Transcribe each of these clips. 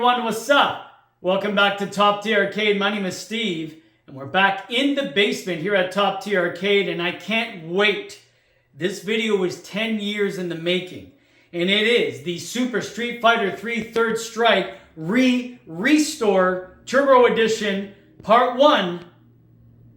everyone, what's up? Welcome back to Top Tier Arcade. My name is Steve, and we're back in the basement here at Top Tier Arcade, and I can't wait. This video was 10 years in the making, and it is the Super Street Fighter 3 Third Strike Restore Turbo Edition Part 1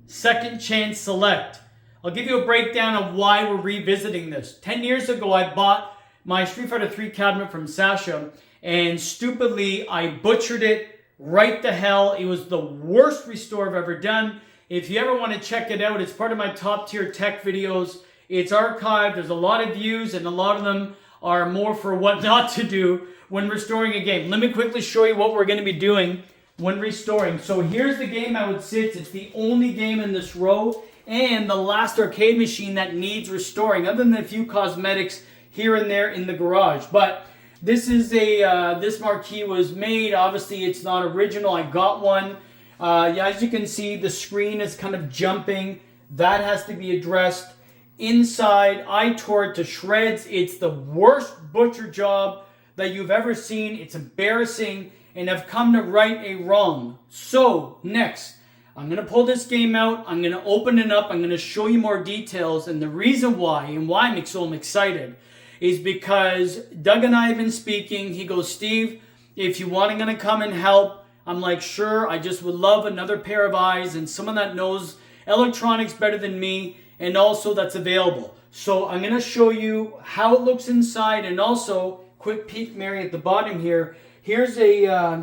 Second Chance Select. I'll give you a breakdown of why we're revisiting this. 10 years ago, I bought my Street Fighter 3 cabinet from Sasha, and stupidly, I butchered it right to hell. It was the worst restore I've ever done. If you ever want to check it out, it's part of my top tier tech videos. It's archived. There's a lot of views, and a lot of them are more for what not to do when restoring a game. Let me quickly show you what we're going to be doing when restoring. So here's the game how it sits. It's the only game in this row and the last arcade machine that needs restoring, other than a few cosmetics here and there in the garage. But this is this marquee was made. Obviously, it's not original. I got one. As you can see, the screen is kind of jumping. That has to be addressed. Inside, I tore it to shreds. It's the worst butcher job that you've ever seen. It's embarrassing, and I've come to right a wrong. So, next, I'm going to pull this game out. I'm going to open it up. I'm going to show you more details. And the reason why, and why I'm so excited, is because Doug and I have been speaking. He goes, Steve, if you want, I'm going to come and help. I'm like, sure, I just would love another pair of eyes and someone that knows electronics better than me and also that's available. So I'm going to show you how it looks inside, and also, quick peek, Mary, at the bottom here. Here's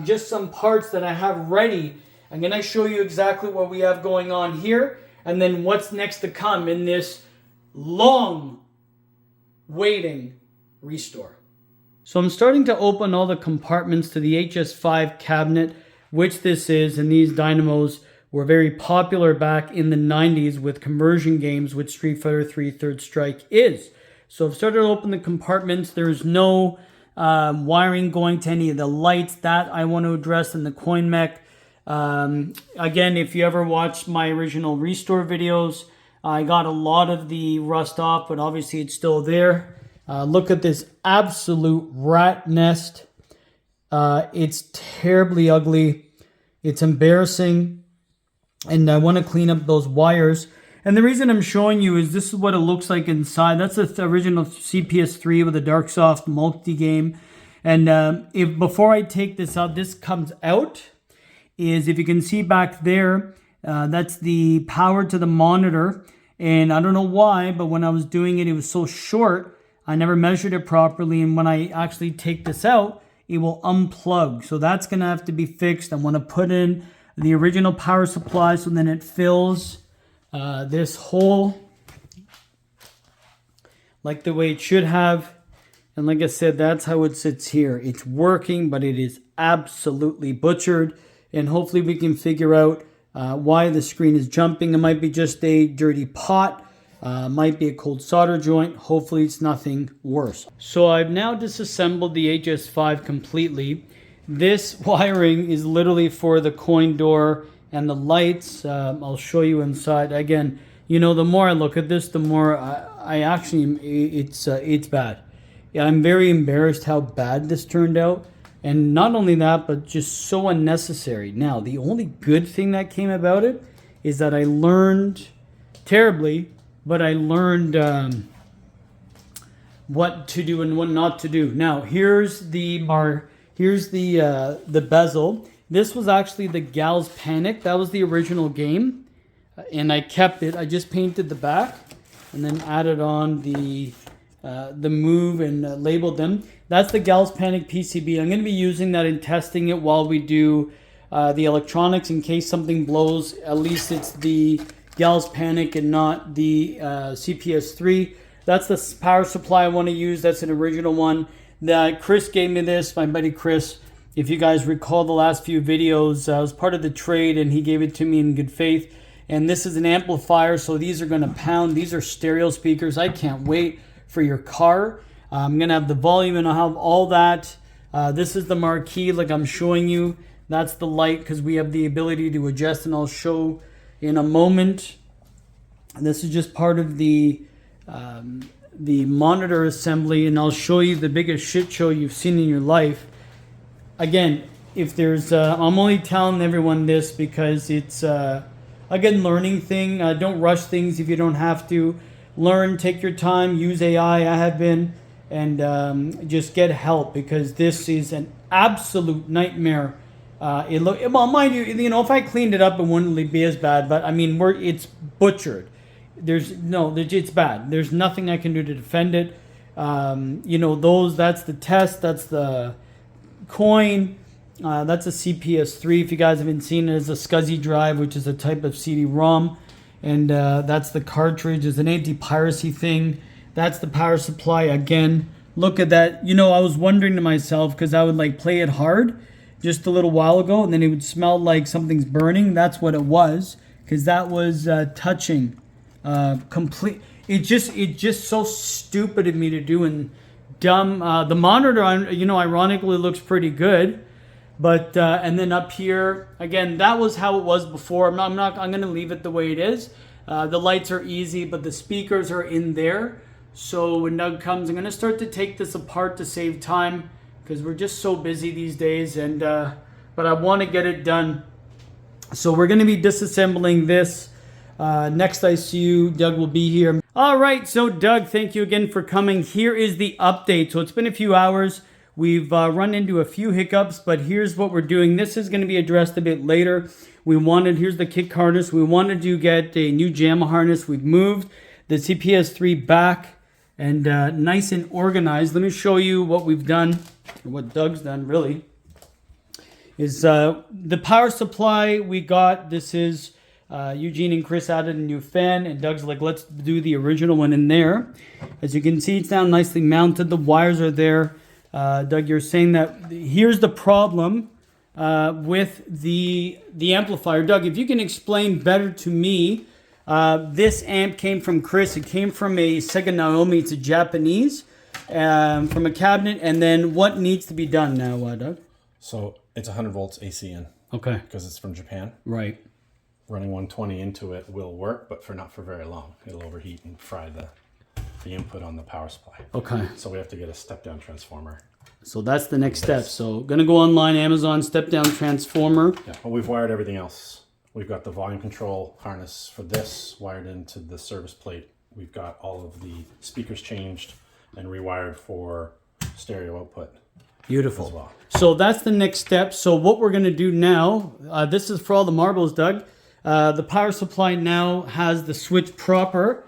just some parts that I have ready. I'm going to show you exactly what we have going on here and then what's next to come in this long waiting restore. So I'm starting to open all the compartments to the HS5 cabinet, which this is, and these dynamos were very popular back in the 90s with conversion games, which Street Fighter 3 Third Strike is. So I've started to open the compartments. There's no wiring going to any of the lights that I want to address in the coin mech. Again, if you ever watched my original restore videos, I got a lot of the rust off, but obviously it's still there. Look at this absolute rat nest. It's terribly ugly. It's embarrassing. And I want to clean up those wires. And the reason I'm showing you is this is what it looks like inside. That's the original CPS3 with a Darksoft multi-game. And before I take this out, this comes out, is if you can see back there, that's the power to the monitor. And I don't know why, but when I was doing it, it was so short, I never measured it properly. And when I actually take this out, it will unplug. So that's going to have to be fixed. I want to put in the original power supply so then it fills this hole like the way it should have. And like I said, that's how it sits here. It's working, but it is absolutely butchered. And hopefully we can figure out why the screen is jumping. It might be just a dirty pot, might be a cold solder joint. Hopefully it's nothing worse. So I've now disassembled the HS5 completely. This wiring is literally for the coin door and the lights. I'll show you inside. Again, you know, the more I look at this, the more I actually, it's bad. Yeah, I'm very embarrassed how bad this turned out. And not only that, but just so unnecessary. Now, the only good thing that came about it is that I learned terribly, but I learned what to do and what not to do. Now, here's the bezel. This was actually the Gal's Panic. That was the original game, and I kept it. I just painted the back and then added on the move and labeled them. That's the Gal's Panic PCB. I'm going to be using that and testing it while we do the electronics in case something blows. At least it's the Gal's Panic and not the CPS3. That's the power supply I want to use. That's an original one. That Chris gave me this, my buddy Chris. If you guys recall the last few videos, I was part of the trade and he gave it to me in good faith. And this is an amplifier, so these are going to pound. These are stereo speakers. I can't wait for your car. I'm going to have the volume and I'll have all that. This is the marquee like I'm showing you. That's the light because we have the ability to adjust, and I'll show in a moment. And this is just part of the monitor assembly, and I'll show you the biggest shit show you've seen in your life. Again, if there's, I'm only telling everyone this because it's, again, learning thing. Don't rush things if you don't have to. Learn, take your time, use AI. I have been, and just get help because this is an absolute nightmare. Well, mind you, if I cleaned it up, it wouldn't be as bad. But I mean, it's butchered. It's bad. There's nothing I can do to defend it. That's the test. That's the coin. That's a CPS3. If you guys haven't seen it, it's a SCSI drive, which is a type of CD-ROM. And that's the cartridge. It's an anti-piracy thing. That's the power supply. Again, look at that. I was wondering to myself, because I would play it hard just a little while ago, and then it would smell like something's burning. That's what it was, because that was touching. Complete. It's just so stupid of me to do and dumb. The monitor, ironically looks pretty good. But and then up here again, that was how it was before. I'm going to leave it the way it is. The lights are easy, but the speakers are in there. So when Doug comes, I'm going to start to take this apart to save time because we're just so busy these days. And but I want to get it done. So we're going to be disassembling this. Next I see you, Doug will be here. All right, so Doug, thank you again for coming. Here is the update. So it's been a few hours. We've run into a few hiccups, but here's what we're doing. This is going to be addressed a bit later. Here's the kick harness. We wanted to get a new JAMA harness. We've moved the CPS3 back and nice and organized. Let me show you what we've done, or what Doug's done really, is the power supply we got. This is Eugene and Chris added a new fan, and Doug's like, let's do the original one in there. As you can see, it's now nicely mounted. The wires are there. Doug, you're saying that here's the problem with the amplifier. Doug, if you can explain better to me, this amp came from Chris. It came from a Sega Naomi. It's a Japanese, from a cabinet. And then what needs to be done now, Doug? So it's 100 volts AC in. Okay. Because it's from Japan. Right. Running 120 into it will work, but not for very long. It'll overheat and fry the input on the power supply. Okay. So we have to get a step-down transformer. So that's the next step. So gonna go online, Amazon, step-down transformer. Yeah, well, we've wired everything else. We've got the volume control harness for this wired into the service plate. We've got all of the speakers changed and rewired for stereo output. Beautiful. As well. So that's the next step. So what we're gonna do now, this is for all the marbles, Doug. The power supply now has the switch proper.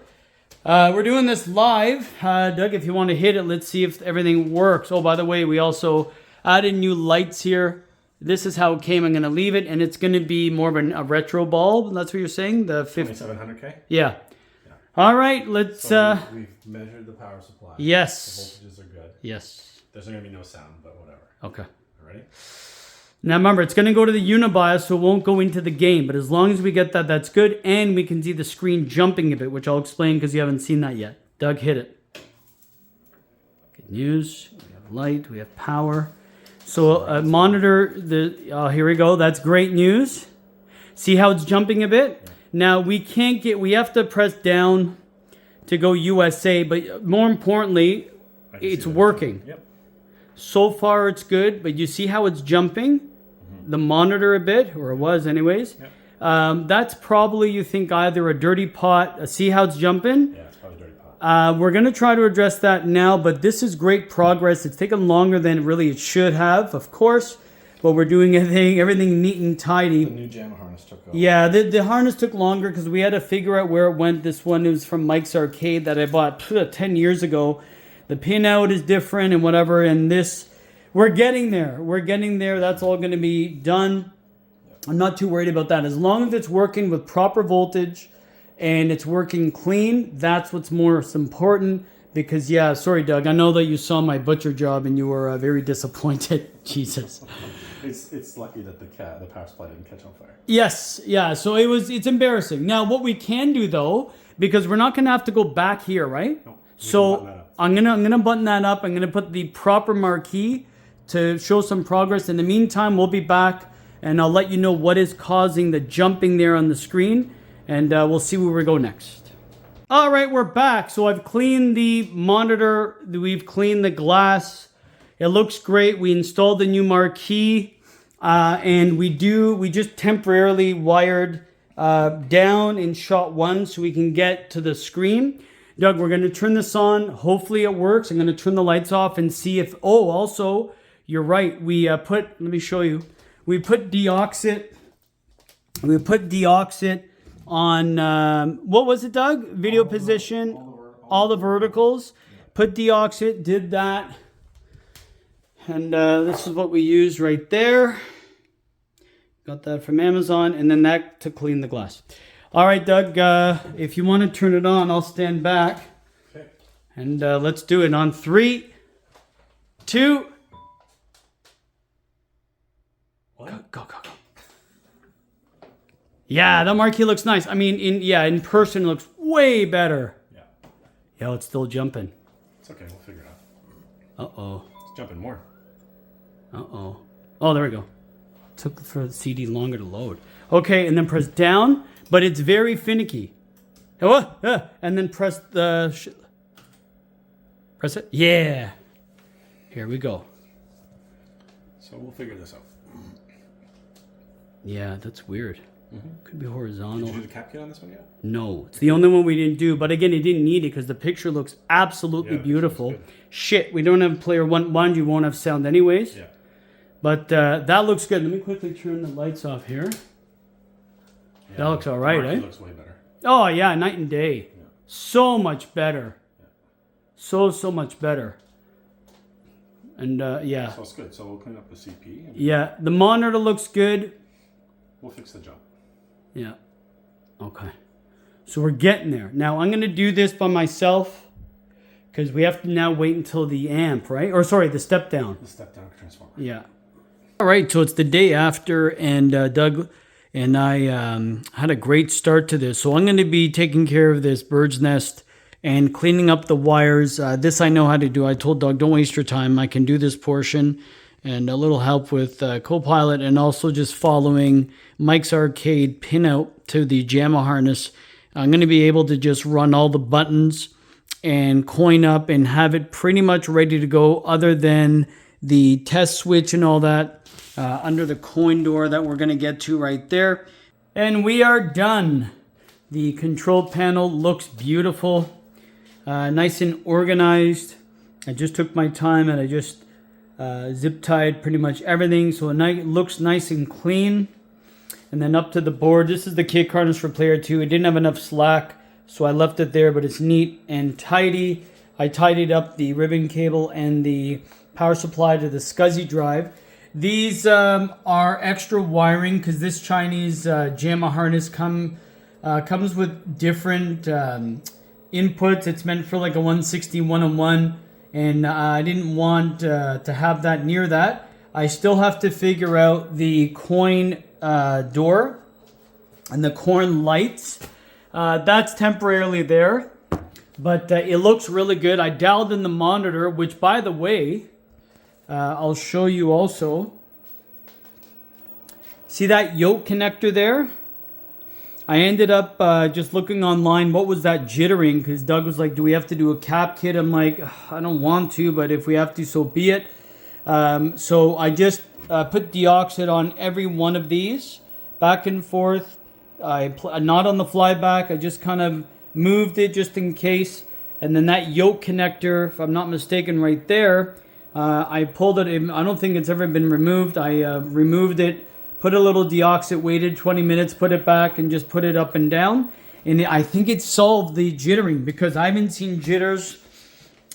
We're doing this live. Doug, if you want to hit it, let's see if everything works. Oh, by the way, we also added new lights here. This is how it came. I'm going to leave it, and it's going to be more of a retro bulb. That's what you're saying? The 2700K? Yeah. All right, let's... So we've measured the power supply. Yes. The voltages are good. Yes. There's going to be no sound, but whatever. Okay. All ready? Now remember, it's going to go to the unibias, so it won't go into the game. But as long as we get that, that's good. And we can see the screen jumping a bit, which I'll explain because you haven't seen that yet. Doug, hit it. Good news. We have light. We have power. So monitor the... Oh, here we go. That's great news. See how it's jumping a bit? Yeah. Now, we have to press down to go USA. But more importantly, it's working. Yep. So far, it's good. But you see how it's jumping? The monitor a bit, or it was anyways. Yep. That's probably, you think, either a dirty pot. See how it's jumping? Yeah, it's probably a dirty pot. We're going to try to address that now, but this is great progress. It's taken longer than really it should have, of course, but we're doing everything neat and tidy. The new JAMA harness took over. Yeah, the harness took longer because we had to figure out where it went. This one was from Mike's Arcade that I bought 10 years ago. The pin out is different and whatever, and this... We're getting there. We're getting there. That's all going to be done. I'm not too worried about that. As long as it's working with proper voltage and it's working clean, that's what's most important. Because, yeah, sorry, Doug. I know that you saw my butcher job and you were very disappointed. Jesus. It's lucky that the power supply didn't catch on fire. Yes. Yeah. So it's embarrassing. Now, what we can do, though, because we're not going to have to go back here, right? No, so I'm gonna button that up. I'm going to put the proper marquee to show some progress. In the meantime, we'll be back and I'll let you know what is causing the jumping there on the screen, and we'll see where we go next. All right, we're back. So I've cleaned the monitor. We've cleaned the glass. It looks great. We installed the new marquee. And we just temporarily wired down in shot 1 so we can get to the screen. Doug, we're going to turn this on. Hopefully it works. I'm going to turn the lights off and see if... Oh, also, you're right. We let me show you. We put deoxit. We put deoxit on... what was it, Doug? Video position. All the verticals. Put deoxit. Did that. And this is what we use right there. Got that from Amazon. And then that to clean the glass. All right, Doug, if you want to turn it on, I'll stand back. Okay. And let's do it on 3, 2. What? Go. Yeah, the marquee looks nice. I mean, in person it looks way better. Yeah. Yeah, it's still jumping. It's okay, we'll figure it out. Uh-oh. It's jumping more. Uh-oh. Oh, there we go. Took for the CD longer to load. Okay, and then press down. But it's very finicky. And then press the... Press it? Yeah. Here we go. So we'll figure this out. Yeah, that's weird. Could be horizontal. Did you do the cap kit on this one yet? No. It's the only one we didn't do. But again, it didn't need it because the picture looks absolutely beautiful. Shit, we don't have player one. You won't have sound anyways. Yeah. But that looks good. Let me quickly turn the lights off here. Yeah, that looks all right, eh? Looks way better. Oh, yeah, night and day. Yeah. So much better. Yeah. So much better. And, yeah. So it's good. So we'll clean up the CP. Yeah, the monitor looks good. We'll fix the jump. Yeah. Okay. So we're getting there. Now, I'm going to do this by myself because we have to now wait until the amp, right? Or, sorry, the step down. The step down transformer. Yeah. All right, so it's the day after, and Doug... And I had a great start to this. So I'm going to be taking care of this bird's nest and cleaning up the wires. This I know how to do. I told Doug, don't waste your time. I can do this portion. And a little help with Copilot and also just following Mike's Arcade pinout to the JAMA harness. I'm going to be able to just run all the buttons and coin up and have it pretty much ready to go other than the test switch and all that. Under the coin door that we're going to get to right there. And we are done. The control panel looks beautiful. Nice and organized. I just took my time and I just zip tied pretty much everything. So it looks nice and clean. And then up to the board. This is the kick harness for player 2. It didn't have enough slack, so I left it there, but it's neat and tidy. I tidied up the ribbon cable and the power supply to the SCSI drive. These are extra wiring because this Chinese JAMA harness comes with different inputs. It's meant for like a 160 101, and I didn't want to have that near that. I still have to figure out the coin door and the coin lights. That's temporarily there, but it looks really good. I dialed in the monitor, which, by the way, I'll show you also. See that yoke connector there? I ended up just looking online. What was that jittering? Because Doug was like, do we have to do a cap kit? I'm like, I don't want to, but if we have to, so be it. So I just put deoxit on every one of these, back and forth. Not on the flyback. I just kind of moved it just in case. And then that yoke connector, if I'm not mistaken, right there, I pulled it in. I don't think it's ever been removed. I removed it, put a little deoxit, waited 20 minutes, put it back, and just put it up and down. And I think it solved the jittering because I haven't seen jitters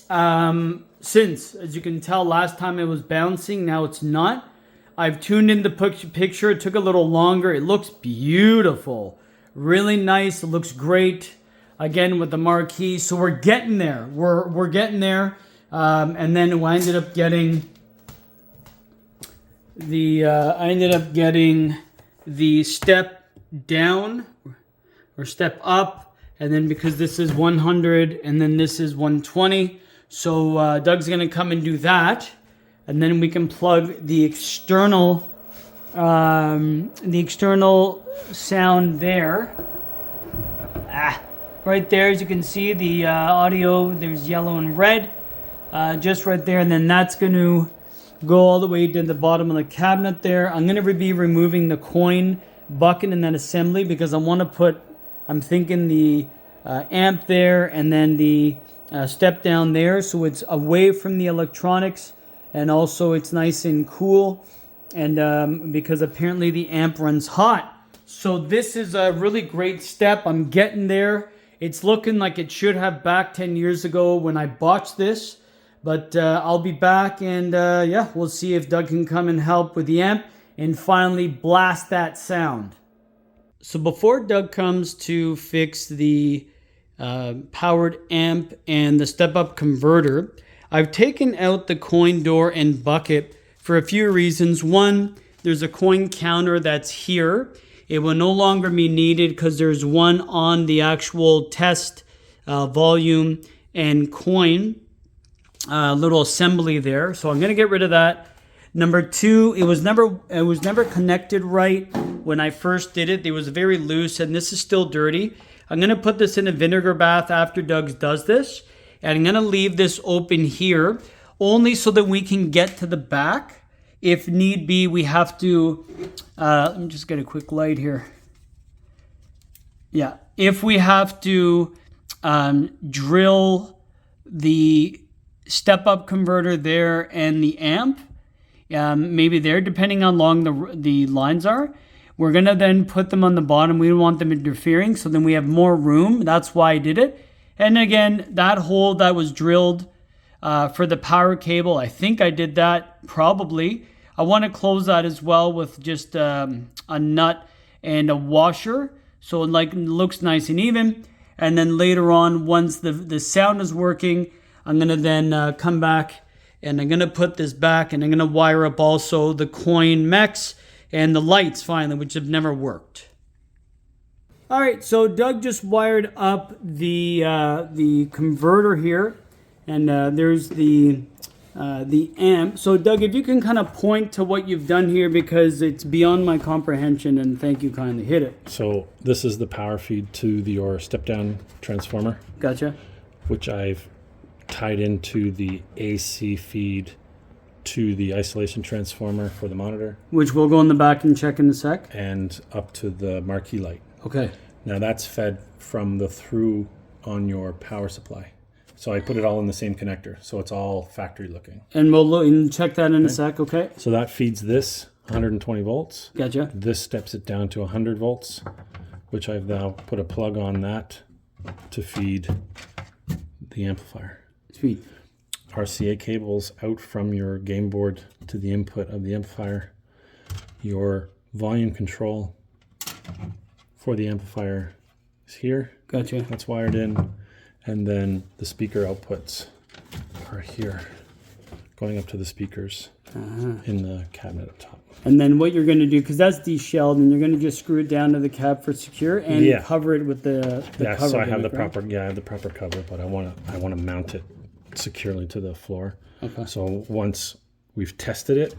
since. As you can tell, last time it was bouncing. Now it's not. I've tuned in the picture. It took a little longer. It looks beautiful. Really nice. It looks great. Again, with the marquee. So we're getting there. We're getting there. And then I ended up getting the step down or step up, and then because this is 100 and then this is 120, so Doug's gonna come and do that, and then we can plug the external sound there. Right there, as you can see, the audio, there's yellow and red. Just right there, and then that's going to go all the way to the bottom of the cabinet there. I'm going to be removing the coin bucket and then assembly because I want to put, I'm thinking the amp there and then the step down there, so it's away from the electronics and also it's nice and cool, and because apparently the amp runs hot. So this is a really great step. I'm getting there. It's looking like it should have back 10 years ago when I botched this, but I'll be back, and yeah, we'll see if Doug can come and help with the amp and finally blast that sound. So before Doug comes to fix the powered amp and the step-up converter, I've taken out the coin door and bucket for a few reasons. One, there's a coin counter that's here. It will no longer be needed because there's one on the actual test volume and coin little assembly there. So I'm going to get rid of that. Number two, it was never connected right when I first did it. It was very loose, and this is still dirty. I'm going to put this in a vinegar bath after Doug does this. And I'm going to leave this open here only so that we can get to the back. If need be, we have to, let me just get a quick light here. Yeah, if we have to drill the step-up converter there and the amp, maybe there, depending on how long the lines are. We're going to then put them on the bottom. We don't want them interfering, so then we have more room. That's why I did it. And again, that hole that was drilled for the power cable, I think I did that probably. I want to close that as well with just a nut and a washer, so it looks nice and even. And then later on, once the sound is working, I'm going to then come back and I'm going to put this back, and I'm going to wire up also the coin mechs and the lights finally, which have never worked. All right, so Doug just wired up the converter here, and there's the amp. So Doug, if you can kind of point to what you've done here, because it's beyond my comprehension, and thank you, kindly hit it. So this is the power feed to your step-down transformer. Gotcha. Which I've tied into the AC feed to the isolation transformer for the monitor. Which we'll go in the back and check in a sec. And up to the marquee light. Okay. Now that's fed from the through on your power supply. So I put it all in the same connector, so it's all factory looking. And we'll look and check that in a sec, okay? So that feeds this 120 volts. Gotcha. This steps it down to 100 volts, which I've now put a plug on that to feed the amplifier. Sweet. RCA cables out from your game board to the input of the amplifier. Your volume control for the amplifier is here. Gotcha. That's wired in. And then the speaker outputs are here, going up to the speakers in the cabinet up top. And then what you're going to do, because that's deshelled, and you're going to just screw it down to the cab for secure and cover it with the cover. So I have the proper I have the proper cover, but I want to mount it securely to the floor. Okay. So once we've tested it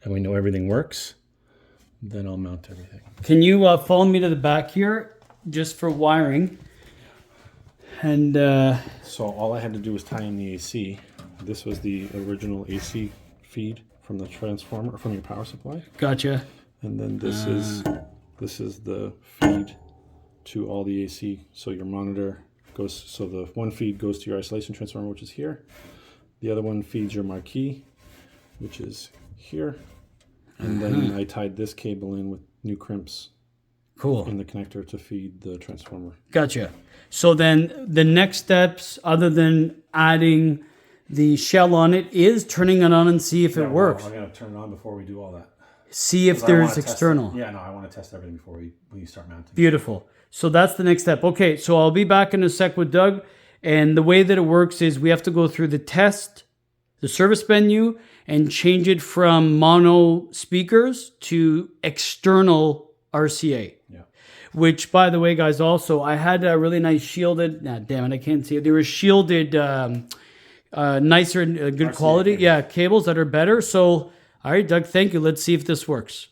and we know everything works, then I'll mount everything. Can you follow me to the back here, just for wiring? And so all I had to do was tie in the AC. This was the original AC feed from the transformer, from your power supply. Gotcha. And then this is the feed to all the AC. So your monitor goes, so the one feed goes to your isolation transformer, which is here. The other one feeds your marquee, which is here. And then I tied this cable in with new crimps. Cool. In the connector to feed the transformer. Gotcha. So then the next steps, other than adding the shell on it, is turning it on and see if it works. I'm going to turn it on before we do all that. See if there's external. I want to test everything before we start mounting. Beautiful. So that's the next step. Okay, so I'll be back in a sec with Doug. And the way that it works is we have to go through the test, the service menu, and change it from mono speakers to external RCA. Yeah. Which, by the way, guys, also, I had a really nice shielded, damn it, I can't see it. They were shielded, nicer, good RCA quality. Cables. Yeah, cables that are better. So, all right, Doug, thank you. Let's see if this works.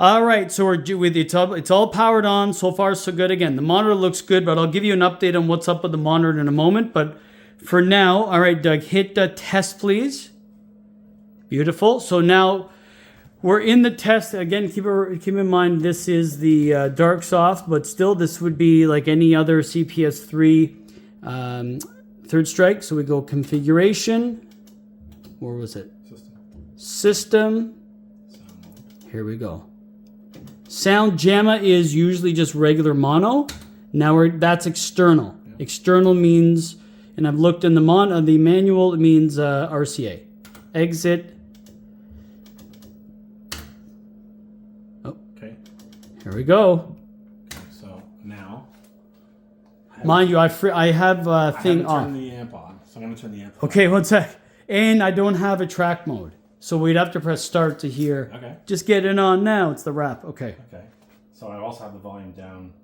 All right, so it's all powered on. So far, so good. Again, the monitor looks good, but I'll give you an update on what's up with the monitor in a moment. But for now, all right, Doug, hit test, please. Beautiful. So now we're in the test. Again, keep in mind this is the dark soft, but still this would be like any other CPS3 third strike. So we go configuration. Where was it? System. Here we go. Sound JAMA is usually just regular mono. Now that's external. Yeah. External means, and I've looked in the manual, it means RCA. Exit. Oh, okay. Here we go. Okay, so now, mind you, I have a thing off. Turn the amp on, so I'm going to turn the amp on. Okay, one sec. And I don't have a track mode, so we'd have to press start to hear. Okay. Just get it on now. It's the wrap. Okay. Okay. So I also have the volume down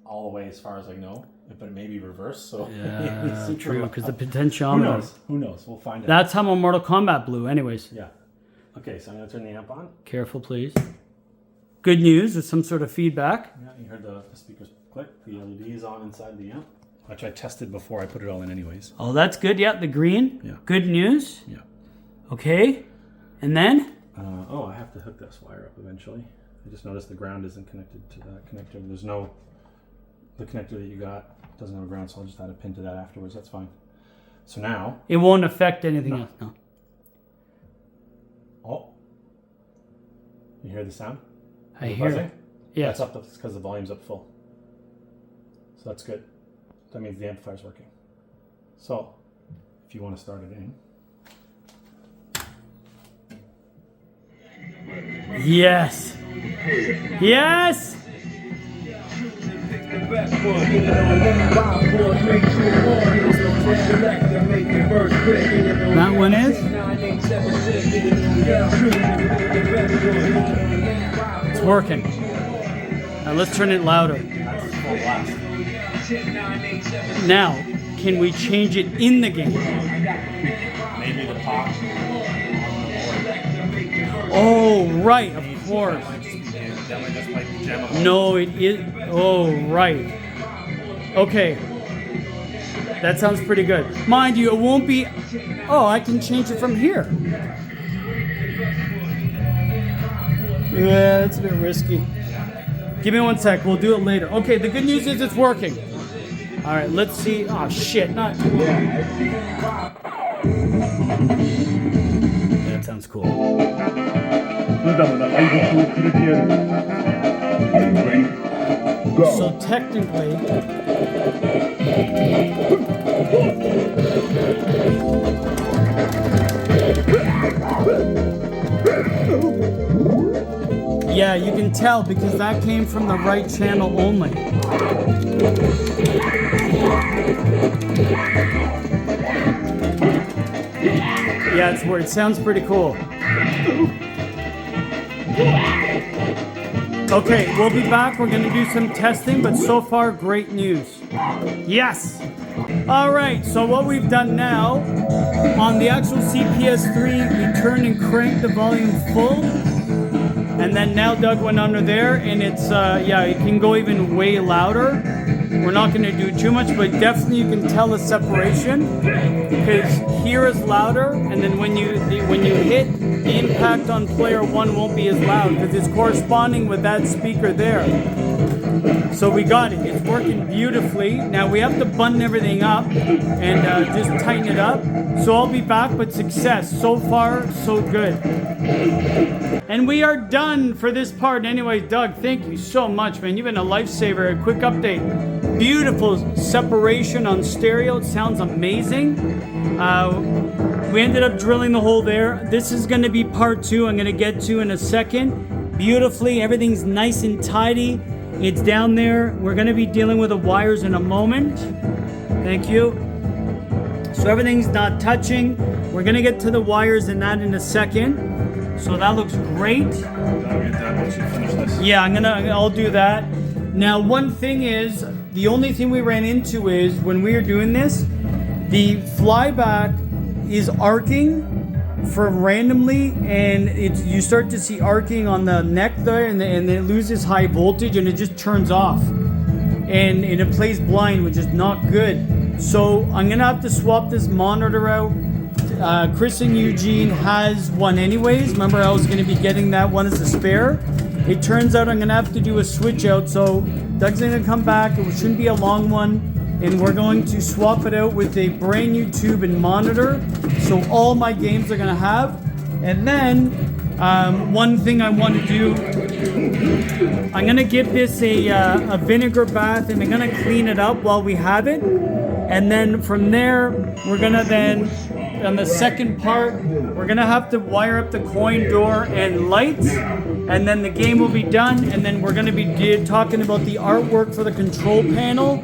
all the way as far as I know, but it may be reversed. So yeah, true. Because the potentiometer. Who knows? We'll find out. That's how my Mortal Kombat blew, anyways. Yeah. Okay, so I'm gonna turn the amp on. Careful, please. Good news. There's some sort of feedback. Yeah, you heard the speakers click. The LED is on inside the amp, which I tested before I put it all in, anyways. Oh, that's good. Yeah, the green. Yeah. Good news. Yeah. Okay. And then? Oh, I have to hook this wire up eventually. I just noticed the ground isn't connected to that connector. There's no, the connector that you got doesn't have a ground, so I'll just add a pin to that afterwards. That's fine. So now. It won't affect anything else. No. Oh. You hear the sound? I hear it. Yeah. That's up because the volume's up full. So that's good. That means the amplifier's working. So if you want to start it in. Yes. Yes. That one is? It's working. Now let's turn it louder. Now, can we change it in the game? Maybe the pop. Oh, right, of course. No, it is. Oh, right. Okay. That sounds pretty good. Mind you, it won't be. Oh, I can change it from here. Yeah, it's a bit risky. Give me 1 sec. We'll do it later. Okay, the good news is it's working. All right, let's see. Oh, shit. Not. That sounds cool. So technically, yeah, you can tell because that came from the right channel only. Yeah, it's weird. It sounds pretty cool. Okay, we'll be back. We're going to do some testing, but so far, great news. Yes! All right, so what we've done now, on the actual CPS3, we turned and cranked the volume full, and then now Doug went under there, and it's, yeah, it can go even way louder. We're not going to do too much, but definitely you can tell the separation, because here is louder, and then when you hit, the impact on player 1 won't be as loud because it's corresponding with that speaker there. So we got it. It's working beautifully. Now we have to button everything up and just tighten it up. So I'll be back, but success. So far, so good. And we are done for this part. Anyways, Doug, thank you so much, man. You've been a lifesaver. A quick update. Beautiful separation on stereo. It sounds amazing. We ended up drilling the hole there. This is going to be part 2 I'm going to get to in a second. Beautifully, everything's nice and tidy. It's down there. We're going to be dealing with the wires in a moment. Thank you. So everything's not touching. We're going to get to the wires and that in a second. So that looks great. Yeah, I'll do that. Now, one thing is, the only thing we ran into is when we were doing this, the flyback is arcing from randomly, and you start to see arcing on the neck there, and it loses high voltage and it just turns off, and it plays blind, which is not good. So I'm gonna have to swap this monitor out Chris and Eugene has one anyways. Remember, I was going to be getting that one as a spare. It turns out I'm going to have to do a switch out, so Doug's going to come back. It shouldn't be a long one, and we're going to swap it out with a brand new tube and monitor, so all my games are going to have. And then one thing I want to do, I'm going to give this a vinegar bath, and I'm going to clean it up while we have it. And then from there, we're going to then, on the second part, we're going to have to wire up the coin door and lights. And then the game will be done. And then we're going to be talking about the artwork for the control panel.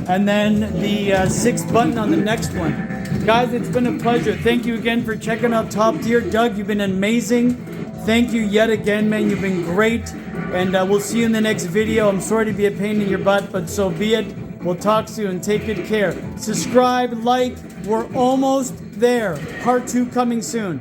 And then the 6th button on the next one. Guys, it's been a pleasure. Thank you again for checking out Top Tier. Doug, you've been amazing. Thank you yet again, man. You've been great. And we'll see you in the next video. I'm sorry to be a pain in your butt, but so be it. We'll talk soon. Take good care. Subscribe, like. We're almost there. Part 2 coming soon.